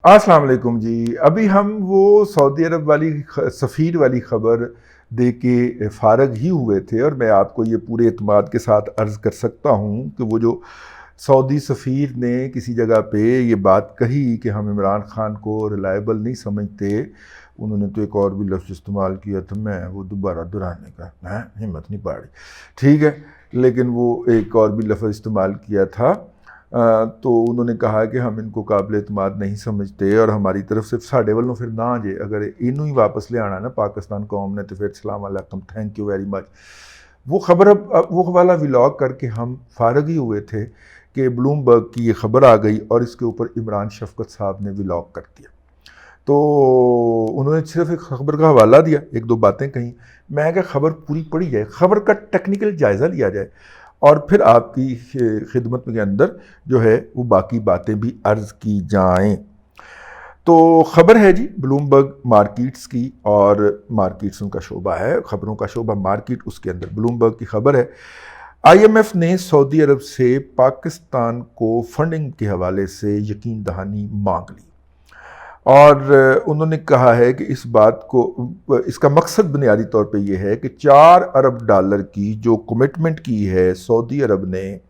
अस्सलाम वालेकुम जी। अभी हम वो सऊदी अरब वाली सफ़ीर वाली ख़बर दे के फ़ारग ही हुए थे और मैं आपको ये पूरे एतमाद के साथ अर्ज़ कर सकता हूँ कि वो जो सऊदी सफ़ीर ने किसी जगह पे ये बात कही कि हम इमरान ख़ान को रिलायबल नहीं समझते, उन्होंने तो एक और भी लफ्ज़ इस्तेमाल किया था, मैं वो दोबारा दोहराने का मैं हिम्मत नहीं पड़ी, ठीक है, लेकिन वो एक और भी लफ्ज़ इस्तेमाल किया था। तो उन्होंने कहा कि हम इनको काबिल एतमाद नहीं समझते और हमारी तरफ से साढ़े वालों फिर ना जे अगर इनू ही वापस ले आना ना पाकिस्तान कौम ने तो फिर सलाम अलैकुम, थैंक यू वेरी मच। वो खबर अब वो वाला व्लॉग करके हम फारग ही हुए थे कि ब्लूमबर्ग की ये खबर आ गई और इसके ऊपर इमरान शफकत साहब ने व्लॉग कर दिया। तो उन्होंने सिर्फ एक खबर का हवाला दिया, एक दो बातें कहीं। मैं क्या खबर पूरी पढ़ी जाए, खबर का टेक्निकल जायज़ा लिया जाए और फिर आपकी खिदमत के अंदर जो है वो बाकी बातें भी अर्ज़ की जाएं। तो खबर है जी ब्लूमबर्ग मार्केट्स की, और मार्केट्स उनका शोबा है, खबरों का शोबा मार्केट, उसके अंदर ब्लूमबर्ग की खबर है। आईएमएफ ने सऊदी अरब से पाकिस्तान को फंडिंग के हवाले से यकीन दहानी मांग ली और उन्होंने कहा है कि इस बात को, इसका मकसद बुनियादी तौर पे ये है कि $4 अरब की जो कमिटमेंट की है सऊदी अरब ने,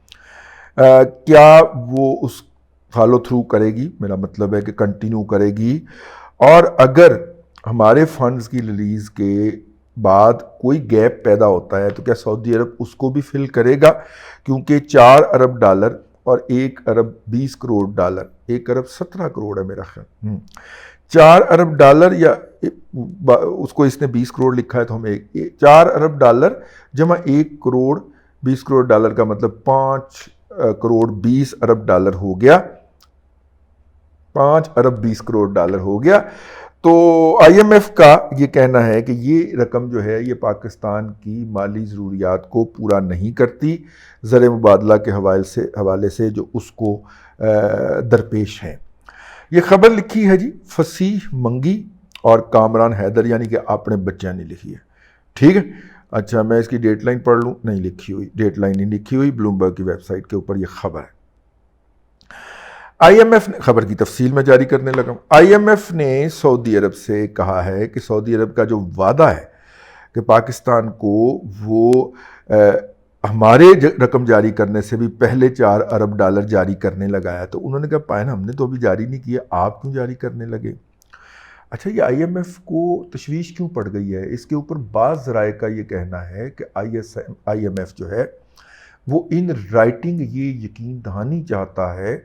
क्या वो उस फॉलो थ्रू करेगी, मेरा मतलब है कि कंटिन्यू करेगी, और अगर हमारे फंड्स की रिलीज़ के बाद कोई गैप पैदा होता है तो क्या सऊदी अरब उसको भी फिल करेगा, क्योंकि $4 अरब और $1 अरब 20 करोड़, $1 अरब 17 करोड़ है मेरा ख्याल, $4 अरब या उसको इसने 20 करोड़ लिखा है तो हम $4 अरब जमा $1 करोड़ 20 करोड़ का मतलब $5 करोड़ 20 अरब हो गया, $5 अरब 20 करोड़ हो गया। तो आईएमएफ का ये कहना है कि ये रकम जो है ये पाकिस्तान की माली ज़रूरियात को पूरा नहीं करती, ज़र मुबादला के हवाले से जो उसको दरपेश हैं। ये खबर लिखी है जी फसीह मंगी और कामरान हैदर, यानी कि अपने बच्चों ने लिखी है, ठीक है। अच्छा, मैं इसकी डेटलाइन पढ़ लूँ, नहीं लिखी हुई, डेटलाइन नहीं लिखी हुई, ब्लूमबर्ग की वेबसाइट के ऊपर ये खबर है। आईएमएफ ने, खबर की तफसील में जारी करने लगा, आईएमएफ ने सऊदी अरब से कहा है कि सऊदी अरब का जो वादा है कि पाकिस्तान को वो हमारे रकम जारी करने से भी पहले $4 अरब जारी करने लगाया, तो उन्होंने कहा पायन हमने तो अभी जारी नहीं किया, आप क्यों जारी करने लगे। अच्छा, ये आईएमएफ को तशवीश क्यों पड़ गई है, इसके ऊपर बाज़ ज़राए का ये कहना है कि आईएमएफ जो है वो इन राइटिंग ये यकीन दहानी चाहता है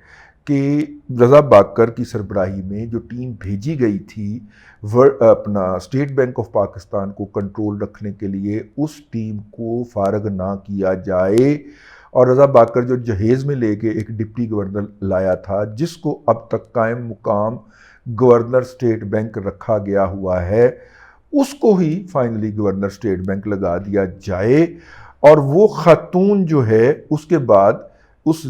कि रज़ा बाकर की सरबराही में जो टीम भेजी गई थी अपना स्टेट बैंक ऑफ पाकिस्तान को कंट्रोल रखने के लिए, उस टीम को फारग ना किया जाए और रज़ा बाकर जो जहेज़ में लेके एक डिप्टी गवर्नर लाया था जिसको अब तक कायम मुकाम गवर्नर स्टेट बैंक रखा गया हुआ है, उसको ही फाइनली गवर्नर स्टेट बैंक लगा दिया जाए। और वो खातून जो है उसके बाद उस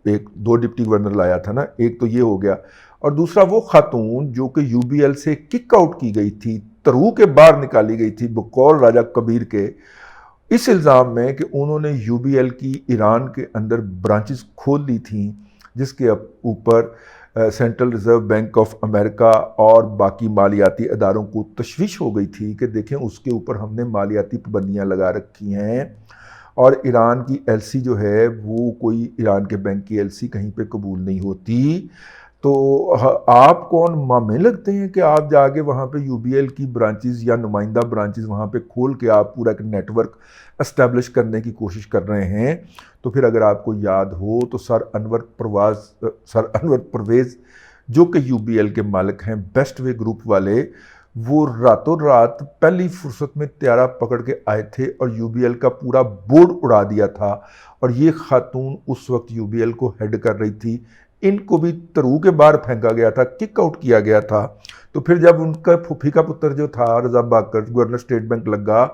एक दो डिप्टी गवर्नर लाया था ना, एक तो ये हो गया, और दूसरा वो खातून जो कि यूबीएल से किक आउट की गई थी, तरू के बाहर निकाली गई थी बकौल राजा कबीर के, इस इल्ज़ाम में कि उन्होंने यूबीएल की ईरान के अंदर ब्रांचेस खोल दी थी, जिसके ऊपर central reserve bank of America और बाकी मालियाती अदारों को तशवीश हो गई थी कि देखें उसके ऊपर हमने मालियाती पाबंदियाँ लगा रखी हैं और ईरान की एलसी जो है वो कोई ईरान के बैंक की एलसी कहीं पे कबूल नहीं होती। तो आप कौन मामे लगते हैं कि आप जाके वहाँ पे यूबीएल की ब्रांचेस या नुमाइंदा ब्रांचेस वहाँ पे खोल के आप पूरा एक नेटवर्क इस्टेब्लिश करने की कोशिश कर रहे हैं। तो फिर अगर आपको याद हो तो सर अनवर परवेज़ जो कि यूबीएल के मालिक हैं, बेस्ट वे ग्रुप वाले, वो रातों रात पहली फुर्सत में त्यारा पकड़ के आए थे और यूबीएल का पूरा बोर्ड उड़ा दिया था। और ये खातून उस वक्त यूबीएल को हेड कर रही थी, इनको भी तरू के बाहर फेंका गया था, किक आउट किया गया था। तो फिर जब उनका फूफी का पुत्र जो था रज़ा बाकर गवर्नर स्टेट बैंक लगा,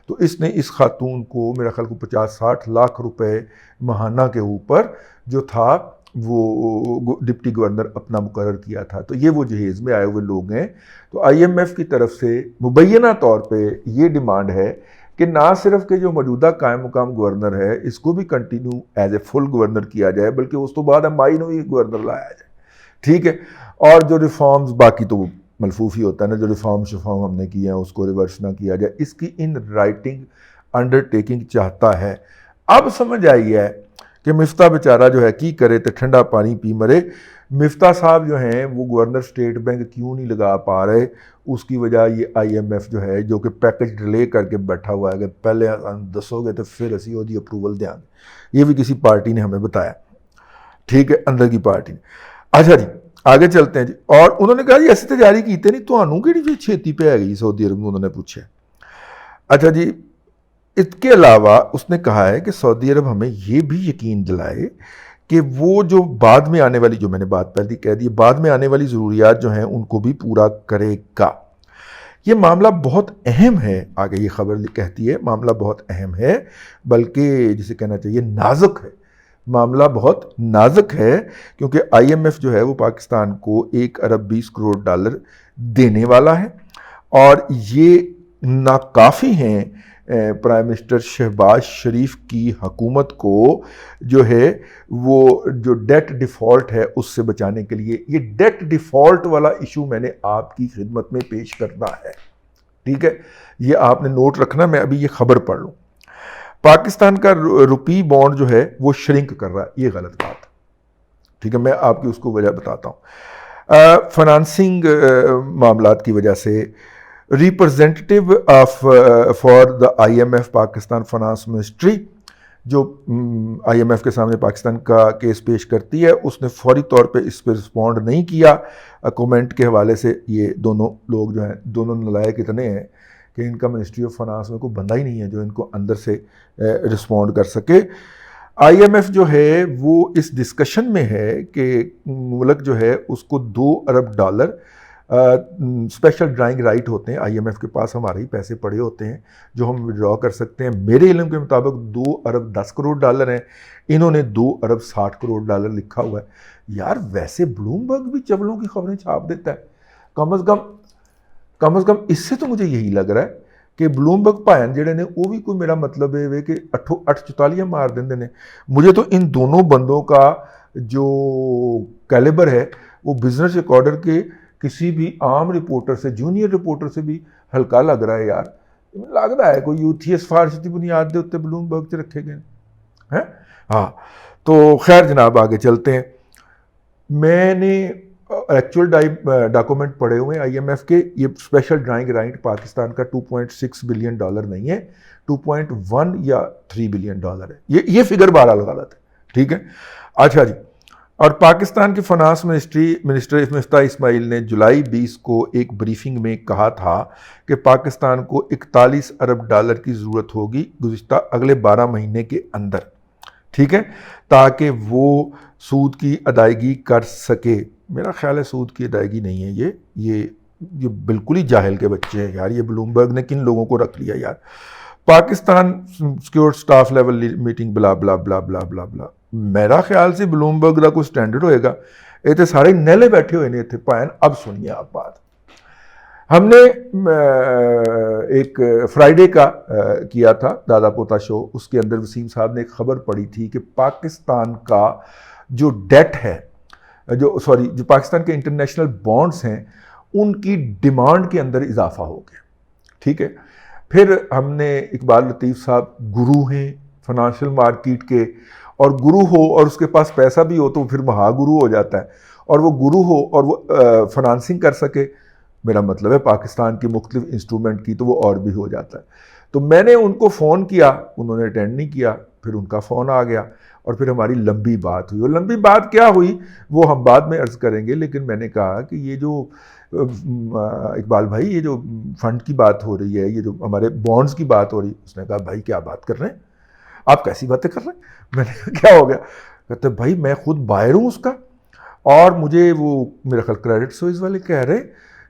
तो इसने इस खातून को मेरा ख्याल को 50-60 लाख रुपए महाना के ऊपर जो था वो डिप्टी गवर्नर अपना मुकर्रर किया था। तो ये वो जहेज़ में आए हुए लोग हैं। तो आईएमएफ की तरफ से मुबैना तौर पे ये डिमांड है कि ना सिर्फ के जो मौजूदा कायम मुकाम गवर्नर है इसको भी continue as a full governor किया जाए, बल्कि उस तो बाद माइनरी गवर्नर लाया जाए, ठीक है। और जो रिफॉर्म्स बाकी तो मलफूफ ही होता है ना, जो रिफॉर्म हमने किए हैं उसको रिवर्स ना किया जाए, इसकी इन राइटिंग अंडरटेकिंग चाहता है। अब समझ आई है कि मिफ्ता बेचारा जो है की करे तो ठंडा पानी पी मरे। मिफ्ता साहब जो हैं वो गवर्नर स्टेट बैंक क्यों नहीं लगा पा रहे, उसकी वजह ये IMF जो है जो कि पैकेज डिले करके बैठा हुआ है कि पहले दसोगे तो फिर असी ओदी अप्रूवल देंगे। ये भी किसी पार्टी ने हमें बताया, ठीक है, अंदर की पार्टी ने। अच्छा जी, आगे चलते हैं जी। और उन्होंने कहा जी ऐसे तो जारी कीते नहीं, तो कि छेती पे हैगी सऊदी अरब में, उन्होंने पूछा। अच्छा जी, इसके अलावा उसने कहा है कि सऊदी अरब हमें यह भी यकीन दिलाए कि वो जो बाद में आने वाली, जो मैंने बात पहले कह दी, बाद में आने वाली ज़रूरियात जो हैं उनको भी पूरा करेगा। ये मामला बहुत अहम है, आगे ये खबर कहती है मामला बहुत अहम है, बल्कि जिसे कहना चाहिए नाजुक है। मामला बहुत नाजुक है क्योंकि IMF जो है वो पाकिस्तान को 1 अरब 20 करोड़ डॉलर देने वाला है, और ये नाकाफ़ी हैं प्राइम मिनिस्टर शहबाज शरीफ की हुकूमत को जो है वो जो डेट डिफ़ॉल्ट है उससे बचाने के लिए। ये डेट डिफ़ॉल्ट वाला इशू मैंने आपकी खिदमत में पेश करना है, ठीक है, ये आपने नोट रखना। मैं अभी ये खबर पढ़ लूँ। पाकिस्तान का रुपी बॉन्ड जो है वो श्रिंक कर रहा है, ये गलत बात, ठीक है, मैं आपकी उसको वजह बताता हूँ। फाइनेंसिंग मामलात की वजह से representative of for the IMF Pakistan finance ministry जो IMF के सामने पाकिस्तान का केस पेश करती है, उसने फौरी तौर पे इस पर रिस्पॉन्ड नहीं किया। कमेंट के हवाले से ये दोनों लोग जो हैं, दोनों नलायक इतने हैं कि इनका मिनिस्ट्री ऑफ फाइनेंस में कोई बंदा ही नहीं है जो इनको अंदर से रिस्पॉन्ड कर सके। IMF जो है वो इस डिस्कशन में है कि मुल्क जो है उसको 2 अरब डॉलर स्पेशल ड्राइंग राइट होते हैं IMF के पास, हमारे ही पैसे पड़े होते हैं जो हम विड्रॉ कर सकते हैं। मेरे इल्म के मुताबिक 2 अरब 10 करोड़ डॉलर हैं, इन्होंने 2 अरब 60 करोड़ डॉलर लिखा हुआ है। यार वैसे ब्लूमबर्ग भी चवलों की खबरें छाप देता है, कम अज़ कम इससे तो मुझे यही लग रहा है कि ब्लूमबर्ग भायन जेडे ने वो भी कोई, मेरा मतलब है कि 8 मार देंगे ने। मुझे तो इन दोनों बंदों का जो कैलिबर है वो बिजनेस रिकॉर्डर के किसी भी आम रिपोर्टर से, जूनियर रिपोर्टर से भी हल्का लग रहा है यार। लगता है कोई यूथीएस फारश की बुनियाद के उत्ते ब्लूमबर्ग च रखे गए हैं। हाँ, तो खैर जनाब आगे चलते हैं। मैंने एक्चुअल डॉक्यूमेंट पढ़े हुए हैं IMF के। ये स्पेशल ड्राइंग राइट पाकिस्तान का 2.6 बिलियन डॉलर नहीं है, 2.1 या 3 बिलियन डॉलर है। ये फिगर बहरहाल गलत है, ठीक है। अच्छा जी, और पाकिस्तान की फाइनेंस मिनिस्टर मिफ्ता इस्माइल ने जुलाई 20 को एक ब्रीफिंग में कहा था कि पाकिस्तान को 41 अरब डॉलर की ज़रूरत होगी गुज़िश्ता अगले 12 महीने के अंदर, ठीक है, ताकि वो सूद की अदायगी कर सके। मेरा ख्याल है सूद की अदायगी नहीं है ये बिल्कुल ही जाहिल के बच्चे हैं यार। ये ब्लूमबर्ग ने किन लोगों को रख लिया यार। Pakistan secure staff level meeting blah blah blah blah blah blah. मेरा ख्याल से ब्लूमबर्ग का कोई स्टैंडर्ड होएगा, ये तो सारे नैले बैठे हुए ने इतने भैन। अब सुनिए आप बात। हमने एक फ्राइडे का किया था दादा पोता शो, उसके अंदर वसीम साहब ने एक खबर पढ़ी थी कि पाकिस्तान का जो डेट है, जो पाकिस्तान के इंटरनेशनल बॉन्ड्स हैं उनकी डिमांड के अंदर इजाफा हो गया, ठीक है। फिर हमने इकबाल लतीफ़ साहब गुरु हैं फाइनेंशियल मार्केट के, और गुरु हो और उसके पास पैसा भी हो तो फिर महागुरु हो जाता है, और वो गुरु हो और वो फाइनेंसिंग कर सके, मेरा मतलब है पाकिस्तान की मुख्तलिफ इंस्ट्रूमेंट की, तो वो और भी हो जाता है। तो मैंने उनको फ़ोन किया, उन्होंने अटेंड नहीं किया, फिर उनका फ़ोन आ गया और फिर हमारी लंबी बात हुई। और लंबी बात क्या हुई वो हम बाद में अर्ज़ करेंगे, लेकिन मैंने कहा कि ये जो इकबाल भाई ये जो फंड की बात हो रही है, ये जो हमारे बॉन्ड्स की बात हो रही है, उसने कहा भाई क्या बात कर रहे हैं आप, कैसी बातें कर रहे हैं। मैंने कहा क्या हो गया। कहते भाई मैं खुद बायर हूँ उसका, और मुझे वो मेरा ख्याल क्रेडिट स्विस वाले कह रहे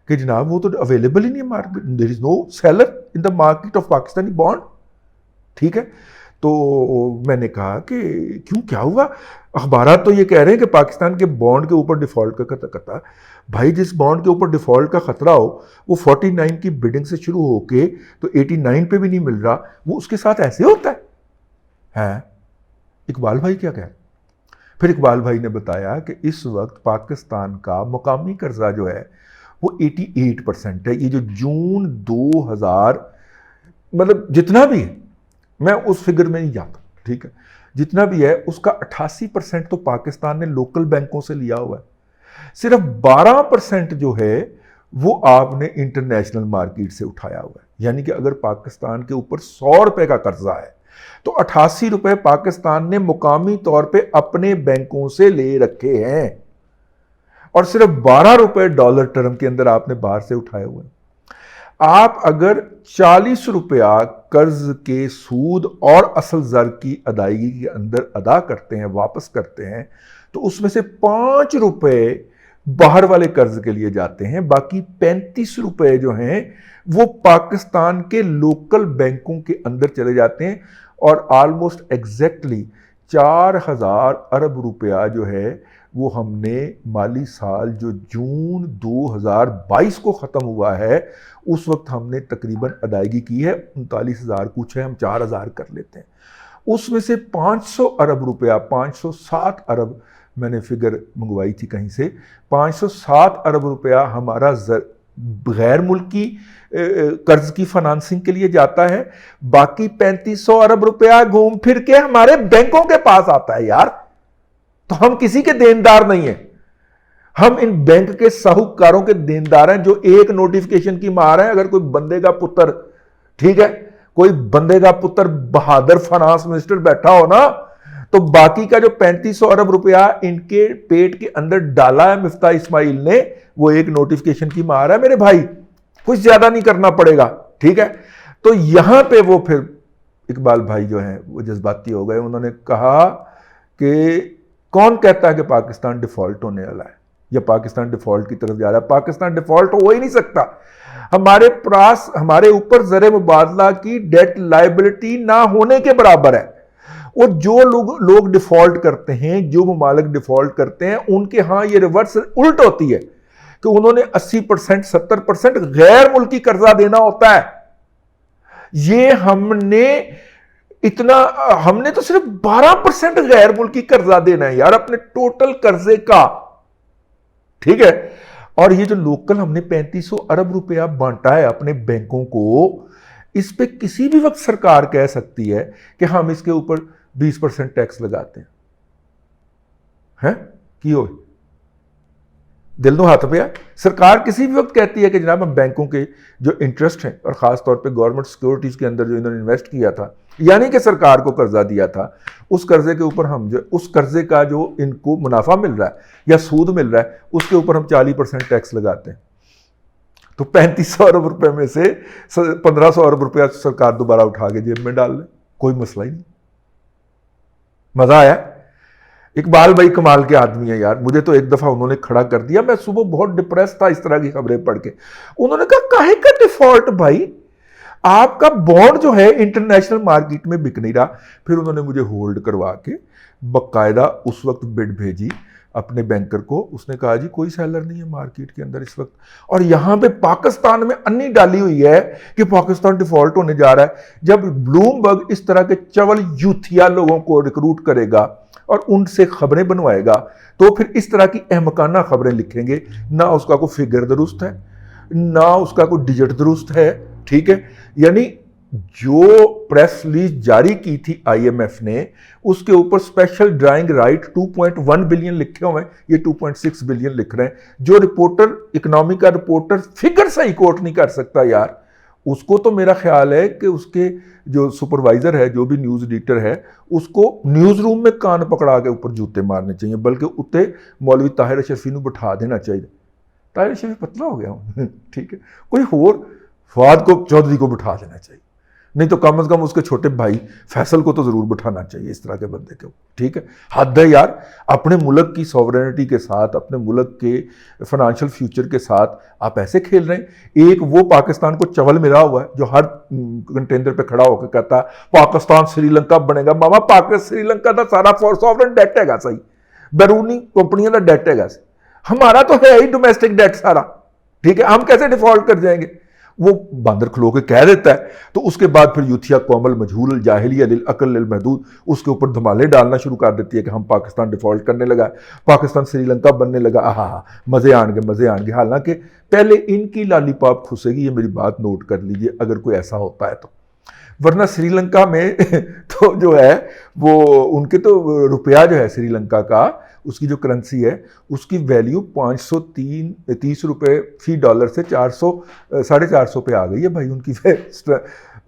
कि जनाब वो तो अवेलेबल ही नहीं है market, there is no seller in the market of Pakistani bond, ठीक है। तो मैंने कहा कि क्यों क्या हुआ। अखबारात तो ये कह रहे हैं कि पाकिस्तान के बॉन्ड के ऊपर डिफ़ॉल्ट का खतरा। भाई जिस बॉन्ड के ऊपर डिफ़ॉल्ट का ख़तरा हो वो 49 की बिडिंग से शुरू होके तो 89 पे भी नहीं मिल रहा, वो उसके साथ ऐसे होता है। इकबाल भाई क्या कह रहे, फिर इकबाल भाई ने बताया कि इस वक्त पाकिस्तान का मुकामी कर्जा जो है वो 88% है। ये जो जून 2000 मतलब जितना भी है, मैं उस फिगर में नहीं जाता, ठीक है, जितना भी है उसका 88% तो पाकिस्तान ने लोकल बैंकों से लिया हुआ है। सिर्फ 12% जो है वो आपने इंटरनेशनल मार्केट से उठाया हुआ है। यानी कि अगर पाकिस्तान के ऊपर 100 रुपए का कर्जा है तो 88 रुपए पाकिस्तान ने मुकामी तौर पे अपने बैंकों से ले रखे हैं और सिर्फ 12 रुपए डॉलर टर्म के अंदर आपने बाहर से उठाए हुए हैं। आप अगर 40 रुपया कर्ज के सूद और असल जर की अदायगी के अंदर अदा करते हैं, वापस करते हैं, तो उसमें से 5 रुपए बाहर वाले कर्ज के लिए जाते हैं। बाकी 35 रुपए जो हैं वो पाकिस्तान के लोकल बैंकों के अंदर चले जाते हैं और ऑलमोस्ट एग्जैक्टली 4000 अरब रुपया जो है वो हमने माली साल जो जून 2022 को ख़त्म हुआ है उस वक्त हमने तकरीबन अदायगी की है। 39,000 कुछ है, हम 4000 कर लेते हैं। उसमें से 500 अरब रुपया, 507 अरब मैंने फिगर मंगवाई थी कहीं से, 507 अरब रुपया हमारा गैर मुल्की कर्ज की फाइनेंसिंग के लिए जाता है। बाकी 3500 अरब रुपया घूम फिर के हमारे बैंकों के पास आता है यार। तो हम किसी के देनदार नहीं है, हम इन बैंक के साहूकारों के देनदार हैं जो एक नोटिफिकेशन की मार है। अगर कोई बंदे का पुत्र, ठीक है, कोई बंदे का पुत्र बहादुर फाइनेंस मिनिस्टर बैठा हो ना, तो बाकी का जो 3500 अरब रुपया इनके पेट के अंदर डाला है मिफ्ता इस्माइल ने, वो एक नोटिफिकेशन की मार है मेरे भाई, कुछ ज्यादा नहीं करना पड़ेगा, ठीक है। तो यहां पे वो फिर इकबाल भाई जो हैं वो जज्बाती हो गए। उन्होंने कहा कि कौन कहता है कि पाकिस्तान डिफॉल्ट होने वाला है या पाकिस्तान डिफॉल्ट की तरफ जा रहा है। पाकिस्तान डिफॉल्ट हो ही नहीं सकता। हमारे पास, हमारे ऊपर ज़र मुबादला की डेट लायबिलिटी ना होने के बराबर है। वो जो लोग डिफॉल्ट करते हैं, जो ममालिक डिफॉल्ट करते हैं, उनके यहां ये रिवर्स उल्ट होती है कि उन्होंने 80% 70% गैर मुल्की कर्जा देना होता है। ये हमने तो सिर्फ 12% गैर मुल्की कर्जा देना है यार अपने टोटल कर्जे का, ठीक है। और ये जो लोकल हमने 3500 अरब रुपया बांटा है अपने बैंकों को, इस पे किसी भी वक्त सरकार कह सकती है कि हम इसके ऊपर 20% टैक्स लगाते हैं की हो दिल नो हाथ पे। सरकार किसी भी वक्त कहती है कि जनाब हम बैंकों के जो इंटरेस्ट हैं और खास तौर पे गवर्नमेंट सिक्योरिटीज के अंदर जो इन्होंने इन्वेस्ट किया था, यानी कि सरकार को कर्जा दिया था, उस कर्जे के ऊपर हम जो उस कर्जे का जो इनको मुनाफा मिल रहा है या सूद मिल रहा है उसके ऊपर हम 40% टैक्स लगाते हैं। तो 3500 अरब रुपए में से 1500 अरब रुपया सरकार दोबारा उठा के जेब में डाल ले, कोई मसला ही नहीं। मजा आया। इकबाल भाई कमाल के आदमी है यार। मुझे तो एक दफा उन्होंने खड़ा कर दिया, मैं सुबह बहुत डिप्रेस था इस तरह की खबरें पढ़ के। उन्होंने कहा काहे का डिफॉल्ट भाई, आपका बॉन्ड जो है इंटरनेशनल मार्केट में बिक नहीं रहा। फिर उन्होंने मुझे होल्ड करवा के बकायदा उस वक्त बिड भेजी अपने बैंकर को। उसने कहा जी कोई सेलर नहीं है मार्केट के अंदर इस वक्त, और यहां पे पाकिस्तान में अन्नी डाली हुई है कि पाकिस्तान डिफॉल्ट होने जा रहा है। जब ब्लूमबर्ग इस तरह के चवल यूथिया लोगों को रिक्रूट करेगा और उनसे खबरें बनवाएगा तो फिर इस तरह की अहमकाना खबरें लिखेंगे। ना उसका कोई फिगर दुरुस्त है, ना उसका कोई डिजिट दुरुस्त है, ठीक है। यानी जो प्रेस रिलीज जारी की थी आईएमएफ ने, उसके ऊपर स्पेशल ड्राइंग राइट 2.1 बिलियन लिखे हुए हैं, ये 2.6 बिलियन लिख रहे हैं। जो रिपोर्टर, इकोनॉमी का रिपोर्टर फिगर सही कोट नहीं कर सकता यार, उसको तो मेरा ख्याल है कि उसके जो सुपरवाइजर है, जो भी न्यूज़ एडिटर है, उसको न्यूज़ रूम में कान पकड़ा के ऊपर जूते मारने चाहिए, बल्कि उत्ते मौलवी ताहिर अशरफी को बिठा देना चाहिए। ताहिर अशरफी पतला हो गया हूँ, ठीक है, कोई होर फवाद को चौधरी को बिठा देना चाहिए, नहीं तो कम से कम उसके छोटे भाई फैसल को तो जरूर बिठाना चाहिए इस तरह के बंदे को, ठीक है। हद है यार, अपने मुल्क की सॉवरेनिटी के साथ, अपने मुल्क के फाइनेंशियल फ्यूचर के साथ आप ऐसे खेल रहे हैं। एक वो पाकिस्तान को चवल मिला हुआ है जो हर कंटेनर पे खड़ा होकर कहता है पाकिस्तान श्रीलंका बनेगा। मामा पाकिस्तान श्रीलंका का सारा सॉवरेन डेट है सही, बैरूनी कंपनियों का डेट है, हमारा तो है ही डोमेस्टिक डेट सारा, ठीक है। हम कैसे डिफॉल्ट कर जाएंगे? वो बंदर खलो के कह देता है, तो उसके बाद फिर यूथिया कोमल मजहूल जाहिलिया लिल अकल लिल महदूद उसके ऊपर धमाले डालना शुरू कर देती है कि हम पाकिस्तान डिफॉल्ट करने लगा, पाकिस्तान श्रीलंका बनने लगा, आहा मज़े आएंगे। हालांकि पहले इनकी लॉलीपॉप खुसेगी, ये मेरी बात नोट कर लीजिए अगर कोई ऐसा होता है तो, वरना श्रीलंका में तो जो है वो उनके तो रुपया जो है श्रीलंका का, उसकी जो करेंसी है उसकी वैल्यू 530 रुपये फी डॉलर से 400 450 पे आ गई है भाई उनकी।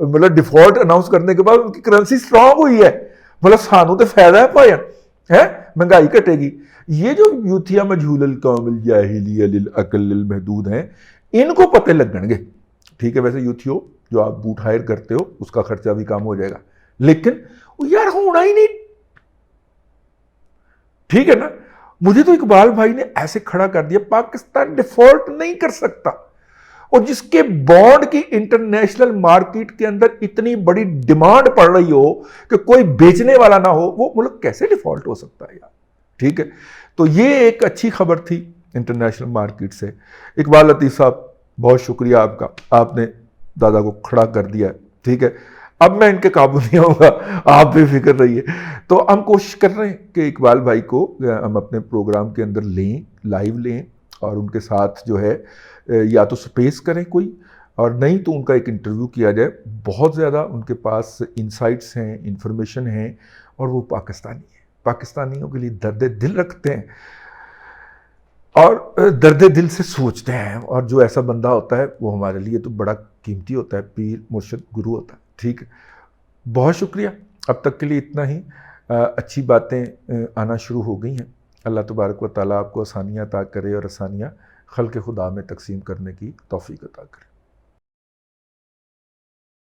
मतलब डिफॉल्ट अनाउंस करने के बाद उनकी करेंसी स्ट्रांग हुई है, मतलब सानू तो फायदा है भाई, है महंगाई घटेगी। ये जो यूथिया मजहूल कौमिल जाहिलिया लिल अकल लिल महदूद हैं, इनको पते लगणगे। ठीक है, वैसे यूथियो जो आप बूट हायर करते हो उसका खर्चा भी कम हो जाएगा, लेकिन यार होना ही नहीं, ठीक है ना। मुझे तो इकबाल भाई ने ऐसे खड़ा कर दिया, पाकिस्तान डिफॉल्ट नहीं कर सकता, और जिसके बॉन्ड की इंटरनेशनल मार्केट के अंदर इतनी बड़ी डिमांड पड़ रही हो कि कोई बेचने वाला ना हो, वो मुल्क कैसे डिफॉल्ट हो सकता है यार। ठीक है, तो ये एक अच्छी खबर थी इंटरनेशनल मार्केट से। इकबाल लतीफ़ साहब बहुत शुक्रिया आपका, आपने दादा को खड़ा कर दिया है। ठीक है, अब मैं इनके काबू नहीं होगा, आप भी फिक्र रहिए। तो हम कोशिश कर रहे हैं कि इकबाल भाई को हम अपने प्रोग्राम के अंदर लें, लाइव लें, और उनके साथ जो है या तो स्पेस करें कोई, और नहीं तो उनका एक इंटरव्यू किया जाए। बहुत ज़्यादा उनके पास इंसाइट्स हैं, इंफॉर्मेशन है, और वो पाकिस्तानी है, पाकिस्तानियों के लिए दर्द दिल रखते हैं और दर्द दिल से सोचते हैं, और जो ऐसा बंदा होता है वो हमारे लिए तो बड़ा कीमती होता है, पीर मुर्शिद गुरु होता है। ठीक है, बहुत शुक्रिया, अब तक के लिए इतना ही। अच्छी बातें आना शुरू हो गई हैं। अल्लाह तबारक व तआला आपको आसानियाँ अता करे और आसानियाँ खल्क़ खुदा में तकसीम करने की तौफ़ीक़ अता करे।